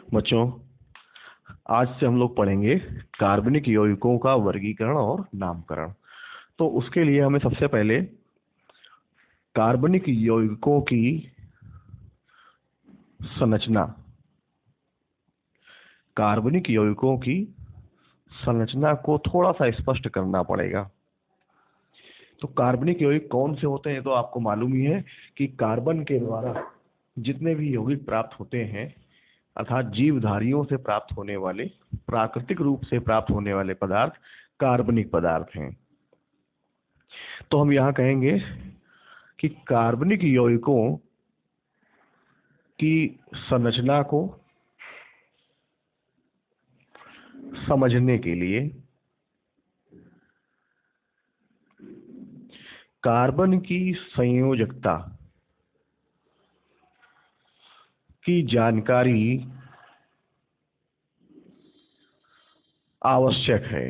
बच्चों, आज से हम लोग पढ़ेंगे कार्बनिक यौगिकों का वर्गीकरण और नामकरण। तो उसके लिए हमें सबसे पहले कार्बनिक यौगिकों की संरचना कार्बनिक यौगिकों की संरचना को थोड़ा सा स्पष्ट करना पड़ेगा। तो कार्बनिक यौगिक कौन से होते हैं तो आपको मालूम ही है कि कार्बन के द्वारा जितने भी यौगिक प्राप्त होते हैं, अर्थात जीवधारियों से प्राप्त होने वाले, प्राकृतिक रूप से प्राप्त होने वाले पदार्थ कार्बनिक पदार्थ हैं। तो हम यहाँ कहेंगे कि कार्बनिक यौगिकों की संरचना को समझने के लिए कार्बन की संयोजकता की जानकारी आवश्यक है।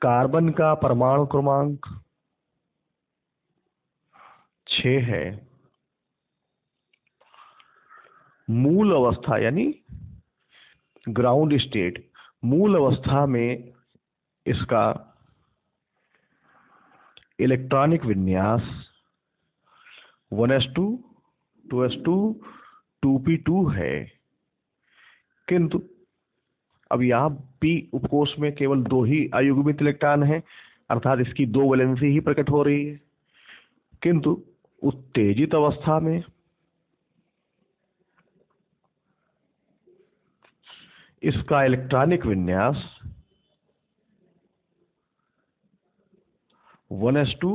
कार्बन का परमाणु क्रमांक 6 है। मूल अवस्था यानी ग्राउंड स्टेट, मूल अवस्था में इसका इलेक्ट्रॉनिक विन्यास 1s2 2s2 2p2 है। किंतु अब यहाँ p उपकोष में केवल 2 ही अयुग्मित इलेक्ट्रॉन हैं, अर्थात इसकी 2 वैलेंसी ही प्रकट हो रही है। किंतु उत्तेजित अवस्था में इसका इलेक्ट्रॉनिक विन्यास 1s2,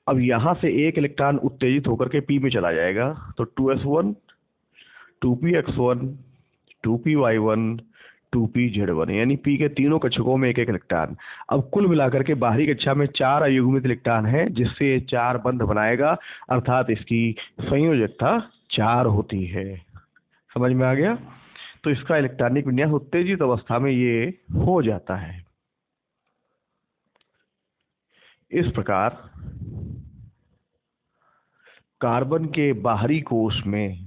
अब यहां से एक इलेक्ट्रॉन उत्तेजित होकर के p में चला जाएगा, तो 2s1 2px1 2py1 2pz1, यानी p के तीनों कक्षकों में एक एक इलेक्ट्रॉन। अब कुल मिलाकर के बाहरी कक्षा में 4 अयुग्मित इलेक्ट्रॉन है, जिससे 4 बंध बनाएगा, अर्थात इसकी संयोजकता 4 होती है। समझ में आ गया? तो इसका इलेक्ट्रॉनिक विन्यास उत्तेजित अवस्था में ये हो जाता है। इस प्रकार कार्बन के बाहरी कोश में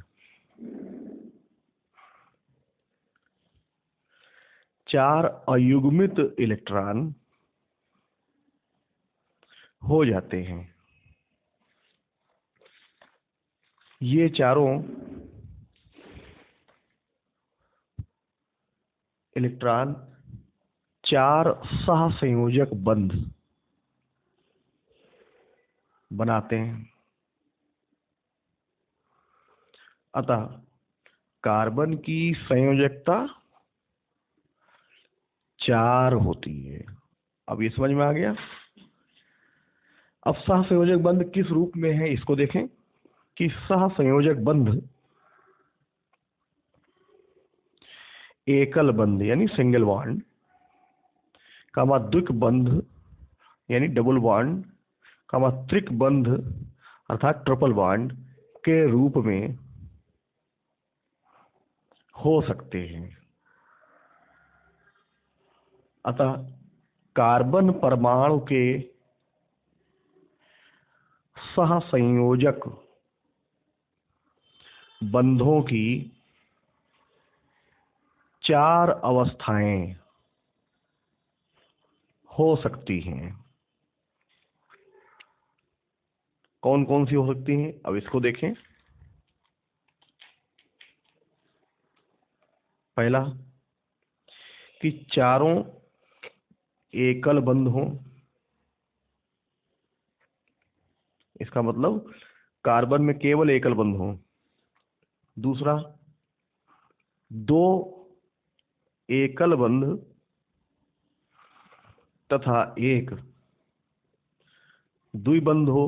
4 अयुग्मित इलेक्ट्रॉन हो जाते हैं। ये चारों इलेक्ट्रॉन 4 सहसंयोजक बंध बनाते हैं। अतः कार्बन की संयोजकता 4 होती है। अब ये समझ में आ गया? अब सहसंयोजक बंध किस रूप में है इसको देखें कि सहसंयोजक बंध एकल बंध यानी सिंगल बॉन्ड, कामा द्विक बंध यानी डबल बॉन्ड, कामा त्रिक बंध अर्थात ट्रिपल बॉन्ड के रूप में हो सकते हैं। अतः कार्बन परमाणु के सहसंयोजक बंधों की 4 अवस्थाएं हो सकती हैं। कौन कौन सी हो सकती हैं? अब इसको देखें। पहला कि चारों एकल बंध हों, इसका मतलब कार्बन में केवल एकल बंध हो। दूसरा, 2 एकल बंध तथा 1 द्विबंध हो।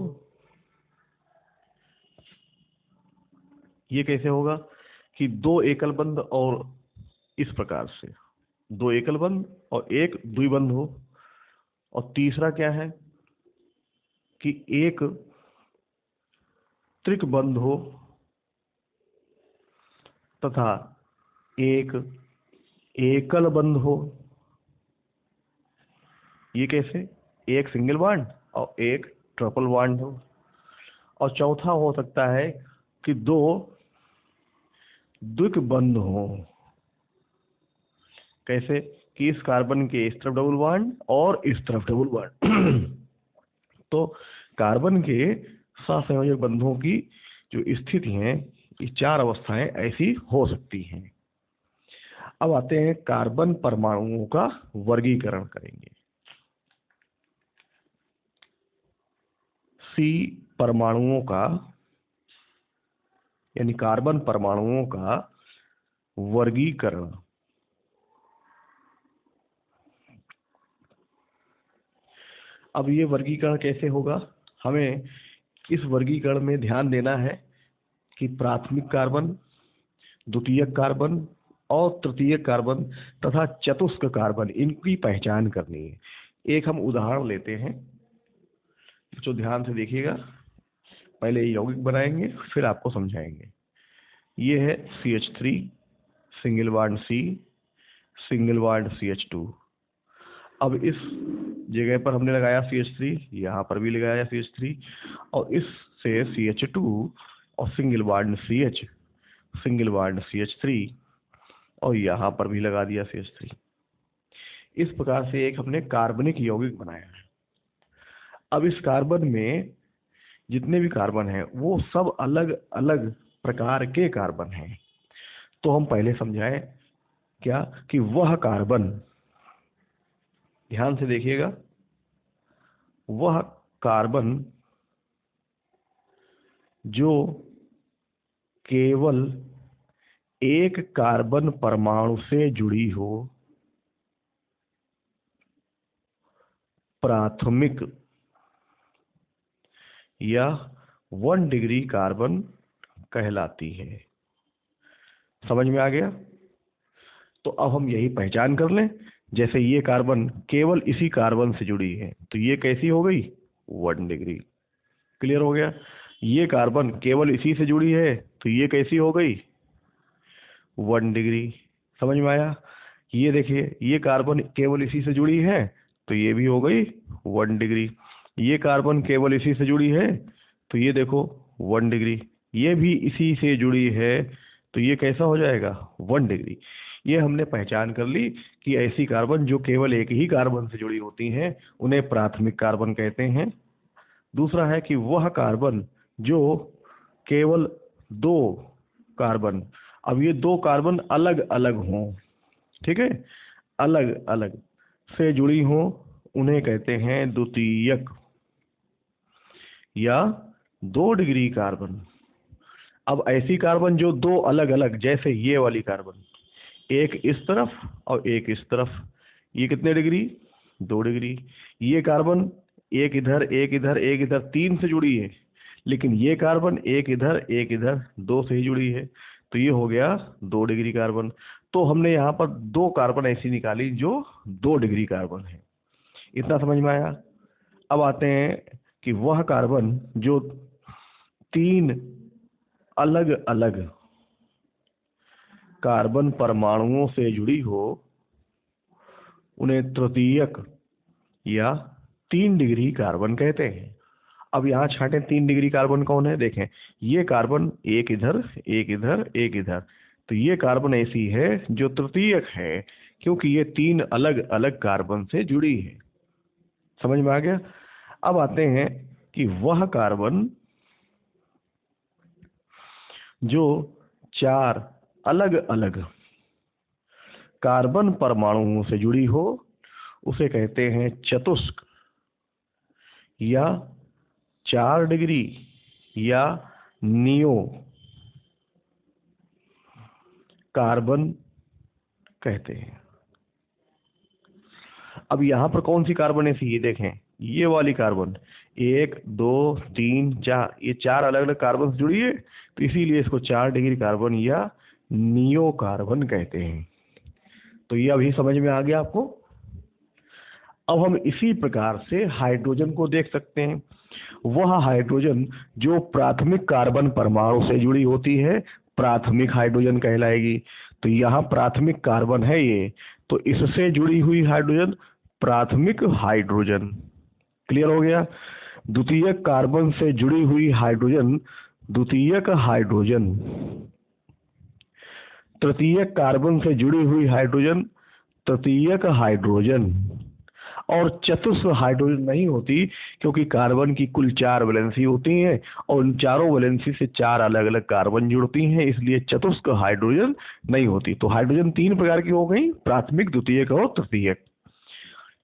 ये कैसे होगा कि 2 एकल बंध और इस प्रकार से 2 एकल बंध और 1 द्विबंध हो। और तीसरा क्या है कि 1 त्रिक बंध हो तथा 1 एकल बंध हो। ये कैसे? 1 सिंगल बॉन्ड और 1 ट्रिपल बॉन्ड हो। और चौथा हो सकता है कि दो द्विक बंध हो। कैसे? कि इस कार्बन के इस तरफ डबल बॉन्ड और इस तरफ डबल बॉन्ड। तो कार्बन के सहसंयोजक बंधों की जो स्थिति है, ये चार अवस्थाएं ऐसी हो सकती हैं। अब आते हैं कार्बन परमाणुओं का वर्गीकरण करेंगे। सी परमाणुओं का यानी कार्बन परमाणुओं का वर्गीकरण। अब ये वर्गीकरण कैसे होगा? हमें इस वर्गीकरण में ध्यान देना है कि प्राथमिक कार्बन, द्वितीयक कार्बन और तृतीयक कार्बन तथा चतुष्क कार्बन, इनकी पहचान करनी है। एक हम उदाहरण लेते हैं, जो ध्यान से देखिएगा। पहले यौगिक बनाएंगे, फिर आपको समझाएंगे। ये है CH3, single bond C, single bond CH2। अब इस जगह पर हमने लगाया CH3, यहाँ पर भी लगाया CH3, और इससे CH2 और single bond CH, single bond CH3, और यहाँ पर भी लगा दिया CH3। इस प्रकार से एक हमने कार्बनिक यौगिक बनाया है। अब इस कार्बन में जितने भी कार्बन हैं वो सब अलग अलग प्रकार के कार्बन हैं। तो हम पहले समझाएं क्या कि वह कार्बन, ध्यान से देखिएगा, वह कार्बन जो केवल एक कार्बन परमाणु से जुड़ी हो, प्राथमिक या 1 डिग्री कार्बन कहलाती है। समझ में आ गया? तो अब हम यही पहचान कर लें। जैसे ये कार्बन केवल इसी कार्बन से जुड़ी है, तो ये कैसी हो गई? 1 डिग्री। क्लियर हो गया? ये कार्बन केवल इसी से जुड़ी है, तो ये कैसी हो गई? 1 डिग्री। समझ में आया? ये देखिए, ये कार्बन केवल इसी से जुड़ी है, तो ये भी हो गई 1 डिग्री। ये कार्बन केवल इसी से जुड़ी है, तो ये देखो 1 डिग्री। ये भी इसी से जुड़ी है, तो ये कैसा हो जाएगा? 1 डिग्री। ये हमने पहचान कर ली कि ऐसी कार्बन जो केवल एक ही कार्बन से जुड़ी होती हैं, उन्हें प्राथमिक कार्बन कहते हैं। दूसरा है कि वह कार्बन जो केवल 2 कार्बन, अब ये 2 कार्बन अलग अलग हों, ठीक है, अलग अलग से जुड़ी हों, उन्हें कहते हैं द्वितीयक या 2 डिग्री कार्बन। अब ऐसी कार्बन जो 2 अलग अलग, जैसे ये वाली कार्बन, एक इस तरफ और एक इस तरफ, ये कितने डिग्री? 2 डिग्री। ये कार्बन एक इधर एक इधर एक इधर 3 से जुड़ी है, लेकिन ये कार्बन एक इधर 2 से ही जुड़ी है, तो ये हो गया 2 डिग्री कार्बन। तो हमने यहाँ पर 2 कार्बन ऐसी निकाली जो 2 डिग्री कार्बन है। इतना समझ में आया? अब आते हैं कि वह कार्बन जो 3 अलग अलग कार्बन परमाणुओं से जुड़ी हो, उन्हें तृतीयक या 3 डिग्री कार्बन कहते हैं। अब यहाँ छांटें 3 डिग्री कार्बन कौन है? देखें, ये कार्बन एक इधर एक इधर एक इधर, तो ये कार्बन ऐसी है जो तृतीयक है, क्योंकि ये 3 अलग अलग कार्बन से जुड़ी है। समझ में आ गया? अब आते हैं कि वह कार्बन जो 4 अलग अलग कार्बन परमाणुओं से जुड़ी हो, उसे कहते हैं चतुष्क या 4 डिग्री या नियो कार्बन कहते हैं। अब यहाँ पर कौन सी कार्बन ऐसी है? देखें, ये वाली कार्बन 1 2 3 4, ये 4 अलग अलग कार्बन से जुड़ी है, तो इसीलिए इसको 4 डिग्री कार्बन या नियो कार्बन कहते हैं। तो ये अभी समझ में आ गया आपको? अब हम इसी प्रकार से हाइड्रोजन को देख सकते हैं। वह हाइड्रोजन जो प्राथमिक कार्बन परमाणु से जुड़ी होती है, प्राथमिक हाइड्रोजन कहलाएगी। तो यहाँ प्राथमिक कार्बन है ये, तो इससे जुड़ी हुई हाइड्रोजन प्राथमिक हाइड्रोजन। क्लियर हो गया? द्वितीयक कार्बन से जुड़ी हुई हाइड्रोजन द्वितीयक हाइड्रोजन, तृतीयक कार्बन से जुड़ी हुई हाइड्रोजन तृतीयक हाइड्रोजन, और चतुस्र हाइड्रोजन नहीं होती, क्योंकि कार्बन की कुल 4 वैलेंसी होती हैं और उन चारों वैलेंसी से 4 अलग अलग कार्बन जुड़ती हैं, इसलिए चतुस्र हाइड्रोजन नहीं होती। तो हाइड्रोजन 3 प्रकार की हो गई, प्राथमिक, द्वितीयक और तृतीयक।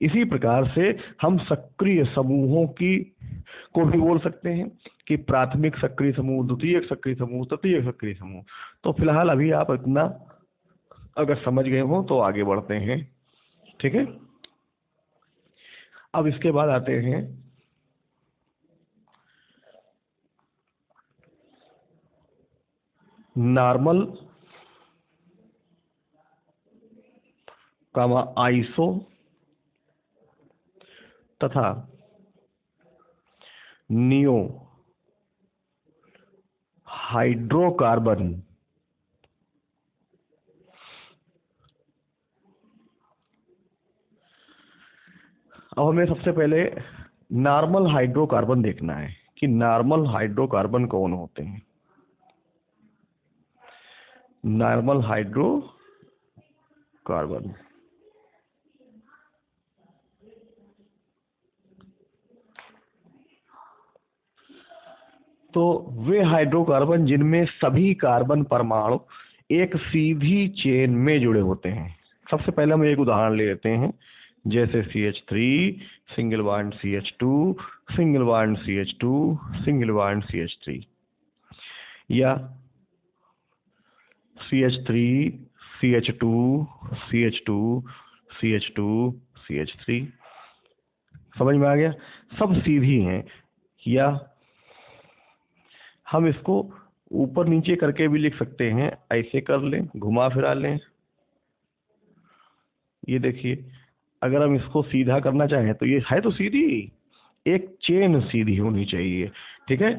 इसी प्रकार से हम सक्रिय समूहों की को भी बोल सकते हैं कि प्राथमिक सक्रिय समूह, द्वितीयक सक्रिय समूह, तृतीयक सक्रिय समूह। तो फिलहाल अभी आप इतना अगर समझ गए हो तो आगे बढ़ते हैं, ठीक है। अब इसके बाद आते हैं नॉर्मल कामा आइसो तथा नियो हाइड्रोकार्बन। अब हमें सबसे पहले नॉर्मल हाइड्रोकार्बन देखना है कि नॉर्मल हाइड्रोकार्बन कौन होते हैं। नॉर्मल हाइड्रोकार्बन तो वे हाइड्रोकार्बन जिनमें सभी कार्बन परमाणु एक सीधी चेन में जुड़े होते हैं। सबसे पहले हम एक उदाहरण ले लेते हैं, जैसे CH3 single bond CH2 single bond CH2 single bond CH3, या CH3 CH2 CH2 CH2 CH3। समझ में आ गया? सब सीधी हैं, या हम इसको ऊपर नीचे करके भी लिख सकते हैं, ऐसे कर लें, घुमा फिरा लें। ये देखिए, अगर हम इसको सीधा करना चाहें तो ये है तो सीधी, एक चेन सीधी होनी चाहिए, ठीक है।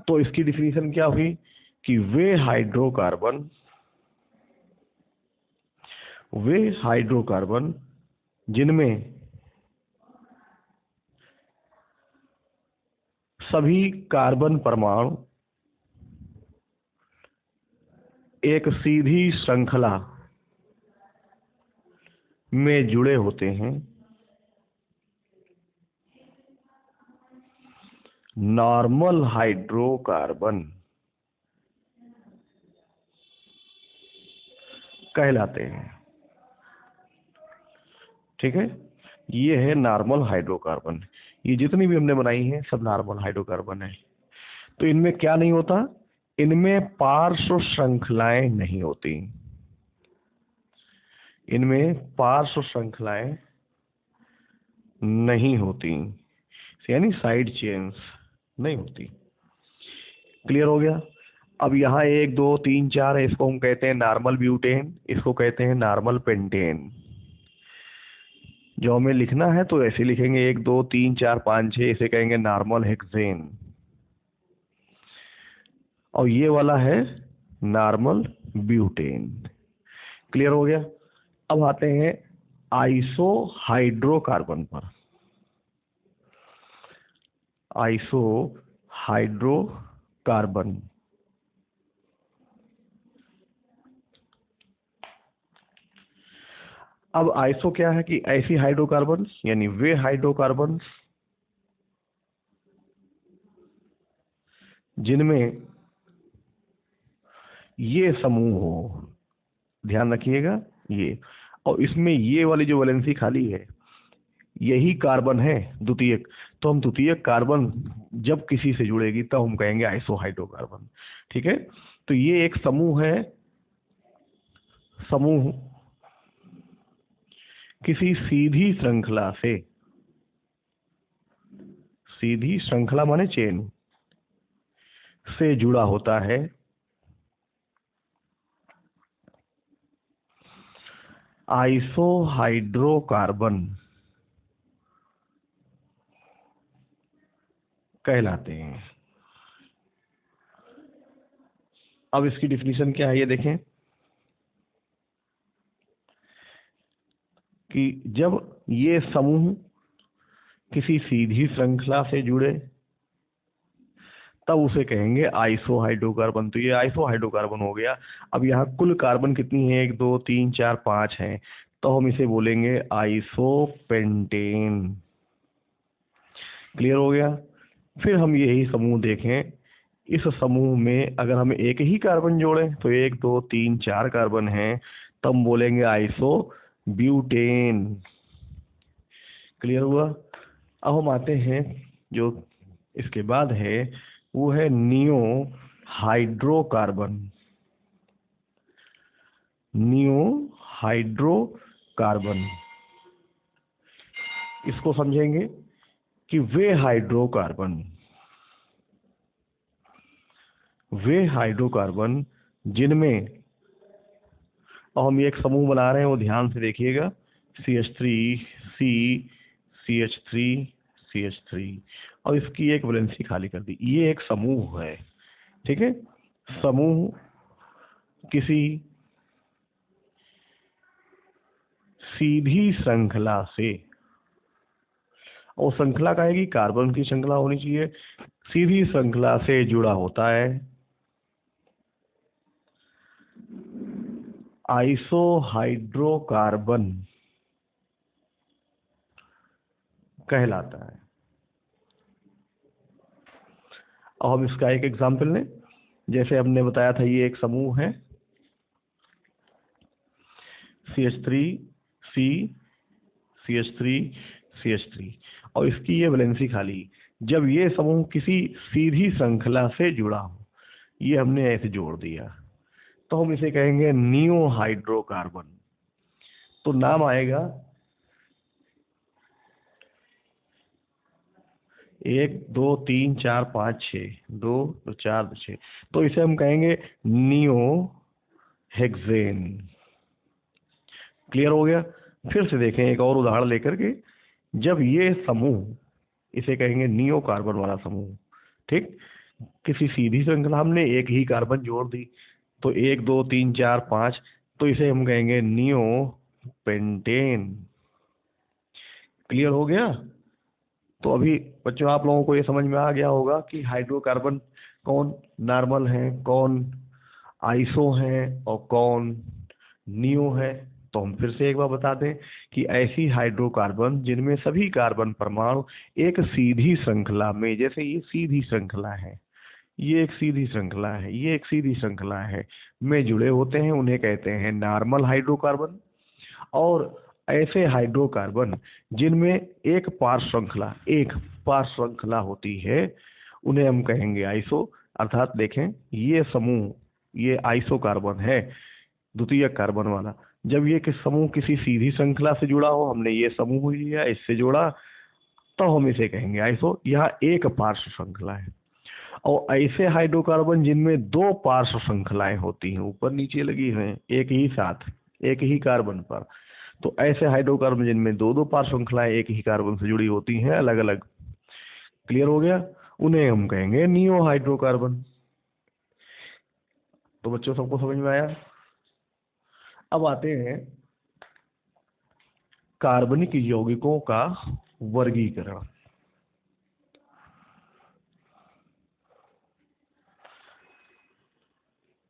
तो इसकी डिफिनीशन क्या हुई कि वे हाइड्रोकार्बन जिनमें सभी कार्बन परमाणु एक सीधी श्रृंखला में जुड़े होते हैं, नॉर्मल हाइड्रोकार्बन कहलाते हैं, ठीक है। ये है नॉर्मल हाइड्रोकार्बन। ये जितनी भी हमने बनाई है सब नॉर्मल हाइड्रोकार्बन है। तो इनमें क्या नहीं होता, इनमें पार्श्व श्रृंखलाएं नहीं होती, इनमें पार्श्व श्रृंखलाएं नहीं होती, यानी साइड चेन्स नहीं होती। क्लियर हो गया? अब यहाँ 1 2 3 4 है, इसको हम कहते हैं नॉर्मल ब्यूटेन, इसको कहते हैं नॉर्मल पेंटेन। जो हमें लिखना है तो ऐसे लिखेंगे 1 2 3 4 5 6, इसे कहेंगे नॉर्मल हेक्सेन। और ये वाला है नॉर्मल ब्यूटेन। क्लियर हो गया? अब आते हैं आइसो हाइड्रोकार्बन पर। आइसो हाइड्रोकार्बन अब आइसो क्या है कि ऐसी हाइड्रोकार्बन, यानी वे हाइड्रोकार्बन जिनमें ये समूह हो, ध्यान रखिएगा ये, और इसमें ये वाली जो वैलेंसी खाली है यही कार्बन है द्वितीयक। तो हम द्वितीयक कार्बन जब किसी से जुड़ेगी तब हम कहेंगे आइसो हाइड्रोकार्बन, ठीक है। तो ये एक समूह है, समूह किसी सीधी श्रृंखला माने चेन से जुड़ा होता है, आइसो हाइड्रोकार्बन कहलाते हैं। अब इसकी डिफिनीशन क्या है ये देखें कि जब ये समूह किसी सीधी श्रृंखला से जुड़े तब उसे कहेंगे आइसो हाइड्रोकार्बन। तो ये आइसो हाइड्रोकार्बन हो गया। अब यहाँ कुल कार्बन कितनी है, 1 2 3 4 5 हैं, तो हम इसे बोलेंगे आइसोपेंटेन। क्लियर हो गया। फिर हम यही समूह देखें, इस समूह में अगर हम एक ही कार्बन जोड़ें तो 1 2 3 4 कार्बन हैं, तब हम बोलेंगे आइसो ब्यूटेन। क्लियर हुआ। अब हम आते हैं जो इसके बाद है, वो है नियो हाइड्रोकार्बन। नियो हाइड्रोकार्बन, इसको समझेंगे कि वे हाइड्रोकार्बन जिनमें, और हम एक समूह बना रहे हैं वो ध्यान से देखिएगा, CH3 C CH3 CH3, और इसकी एक वैलेंसी खाली कर दी। ये एक समूह है, ठीक है। समूह किसी सीधी श्रृंखला से, और श्रृंखला का है कि कार्बन की श्रृंखला होनी चाहिए, सीधी श्रृंखला से जुड़ा होता है, आइसो हाइड्रोकार्बन कहलाता है। अब हम इसका एक एग्जाम्पल लें। जैसे हमने बताया था, ये एक समूह है CH3 C CH3 CH3, और इसकी ये वैलेंसी खाली। जब ये समूह किसी सीधी श्रृंखला से जुड़ा हो, ये हमने ऐसे जोड़ दिया, तो हम इसे कहेंगे नियो हाइड्रोकार्बन। तो नाम आएगा 1 2 3 4 5 6, 2 2 4 2 6, तो इसे हम कहेंगे नियो हेक्सेन। क्लियर हो गया। फिर से देखें एक और उदाहरण लेकर के, जब ये समूह, इसे कहेंगे नियो कार्बन वाला समूह, ठीक, किसी सीधी श्रृंखला हमने एक ही कार्बन जोड़ दी, तो 1 2 3 4 5, तो इसे हम कहेंगे नियो पेंटेन। क्लियर हो गया। तो अभी बच्चों आप लोगों को ये समझ में आ गया होगा कि हाइड्रोकार्बन कौन नॉर्मल है, कौन आइसो है, और कौन नियो है। तो हम फिर से एक बार बता दें कि ऐसी हाइड्रोकार्बन जिनमें सभी कार्बन परमाणु एक सीधी श्रृंखला में, जैसे ये सीधी श्रृंखला है, ये एक सीधी श्रृंखला है, ये एक सीधी श्रृंखला है, में जुड़े होते हैं, उन्हें कहते हैं नॉर्मल हाइड्रोकार्बन। और ऐसे हाइड्रोकार्बन जिनमें एक पार श्रृंखला होती है, उन्हें हम कहेंगे आइसो। अर्थात देखें, ये समूह, ये आइसो कार्बन है, द्वितीय कार्बन वाला। जब ये समूह किसी सीधी श्रृंखला से जुड़ा हो, हमने ये समूह लिया, इससे जोड़ा, तो हम इसे कहेंगे आइसो। यहाँ एक पार्श्व श्रृंखला है। और ऐसे हाइड्रोकार्बन जिनमें 2 पार्श्व श्रृंखलाएं होती हैं, ऊपर नीचे लगी हैं एक ही साथ, एक ही कार्बन पर, तो ऐसे हाइड्रोकार्बन जिनमें 2 पार्श्व श्रृंखलाएं एक ही कार्बन से जुड़ी होती हैं अलग अलग। क्लियर हो गया। उन्हें हम कहेंगे नियो हाइड्रोकार्बन। तो बच्चों सबको समझ में आया। अब आते हैं कार्बनिक यौगिकों का वर्गीकरण।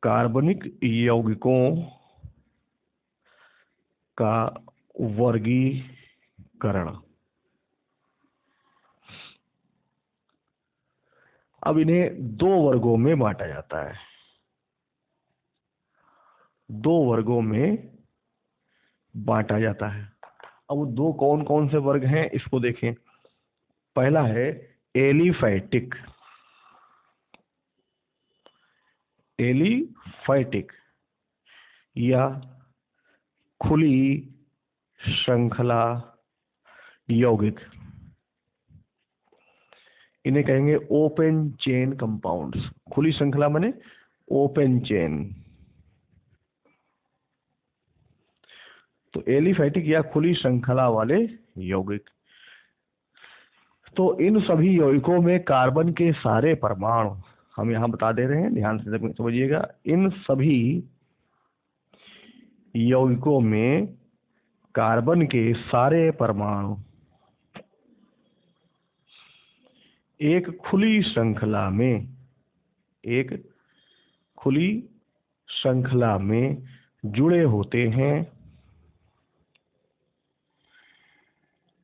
कार्बनिक यौगिकों का वर्गीकरण। अब इन्हें 2 वर्गों में बांटा जाता है। 2 वर्गों में बांटा जाता है। अब वो 2 कौन कौन से वर्ग हैं, इसको देखें। पहला है एलिफैटिक। एलिफैटिक या खुली श्रृंखला यौगिक, इन्हें कहेंगे ओपन चेन कंपाउंड्स। खुली श्रृंखला माने ओपन चेन। तो एलिफैटिक या खुली श्रृंखला वाले यौगिक, तो इन सभी यौगिकों में कार्बन के सारे परमाणु हम यहाँ बता दे रहे हैं, ध्यान से समझिएगा। इन सभी यौगिकों में कार्बन के सारे परमाणु एक खुली श्रृंखला में एक खुली श्रृंखला में जुड़े होते हैं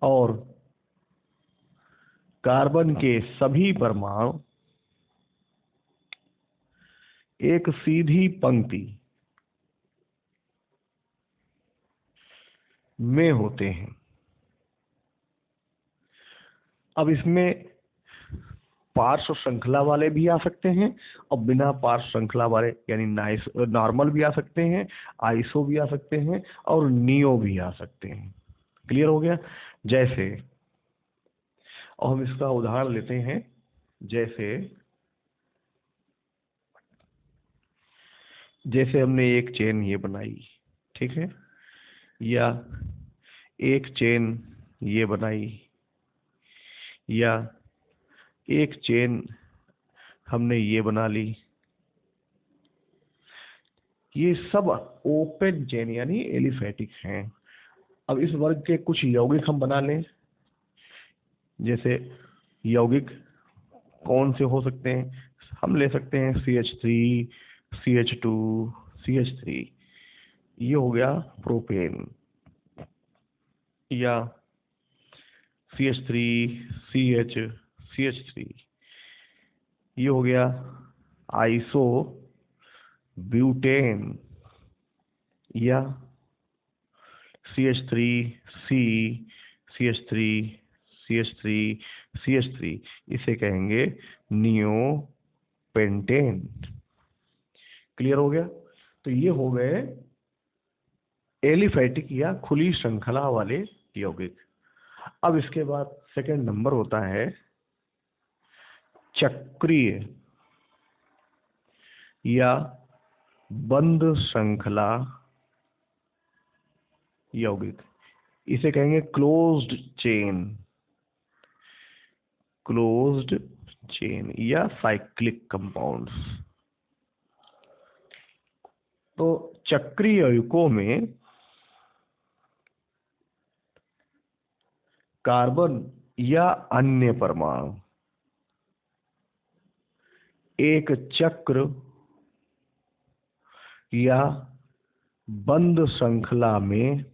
और कार्बन के सभी परमाणु एक सीधी पंक्ति में होते हैं। अब इसमें पार्श्व श्रृंखला वाले भी आ सकते हैं और बिना पार्श्व श्रृंखला वाले यानी नॉर्मल भी आ सकते हैं, आइसो भी आ सकते हैं और नियो भी आ सकते हैं। क्लियर हो गया? जैसे, और हम इसका उदाहरण लेते हैं, जैसे हमने एक चेन ये बनाई, ठीक है, या एक चेन ये बनाई, या एक चेन हमने ये बना ली। ये सब ओपन चेन यानी एलिफैटिक हैं। अब इस वर्ग के कुछ यौगिक हम बना लें। जैसे यौगिक कौन से हो सकते हैं? हम ले सकते हैं CH3, CH2, CH3, ये हो गया प्रोपेन, या CH3, CH, CH3, ये हो गया आइसो ब्यूटेन, या CH3, C, CH3, CH3, CH3, इसे कहेंगे नियो पेंटेन। क्लियर हो गया? तो ये हो गए एलिफैटिक या खुली श्रृंखला वाले यौगिक। अब इसके बाद सेकंड नंबर होता है चक्रीय या बंद श्रृंखला यौगिक। इसे कहेंगे क्लोज्ड चेन या साइक्लिक कंपाउंड्स। तो चक्रीय यौगिकों में कार्बन या अन्य परमाणु एक चक्र या बंद श्रृंखला में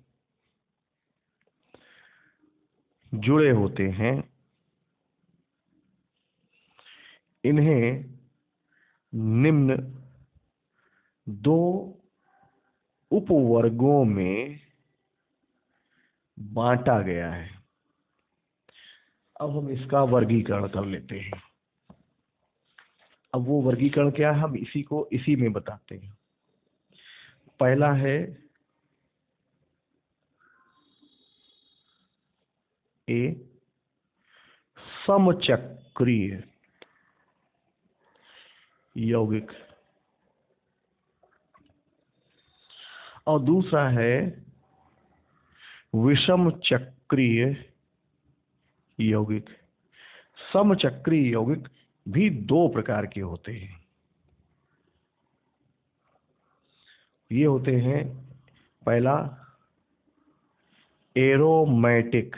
जुड़े होते हैं। इन्हें निम्न दो उपवर्गों में बांटा गया है। अब हम इसका वर्गीकरण कर लेते हैं। अब वो वर्गीकरण क्या है, हम इसी में बताते हैं। पहला है समचक्रीय यौगिक और दूसरा है विषम चक्रीय यौगिक। समचक्रीय यौगिक भी दो प्रकार के होते हैं। ये होते हैं, पहला एरोमेटिक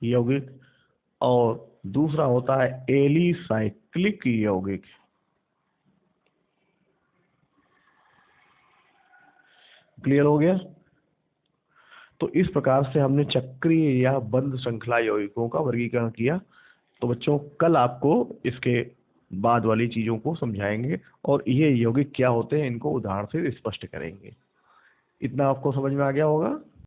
यौगिक और दूसरा होता है एलिसाइक्लिक यौगिक। क्लियर हो गया? तो इस प्रकार से हमने चक्रीय या बंद श्रृंखला यौगिकों का वर्गीकरण किया। तो बच्चों, कल आपको इसके बाद वाली चीजों को समझाएंगे और ये यौगिक क्या होते हैं इनको उदाहरण से स्पष्ट करेंगे। इतना आपको समझ में आ गया होगा?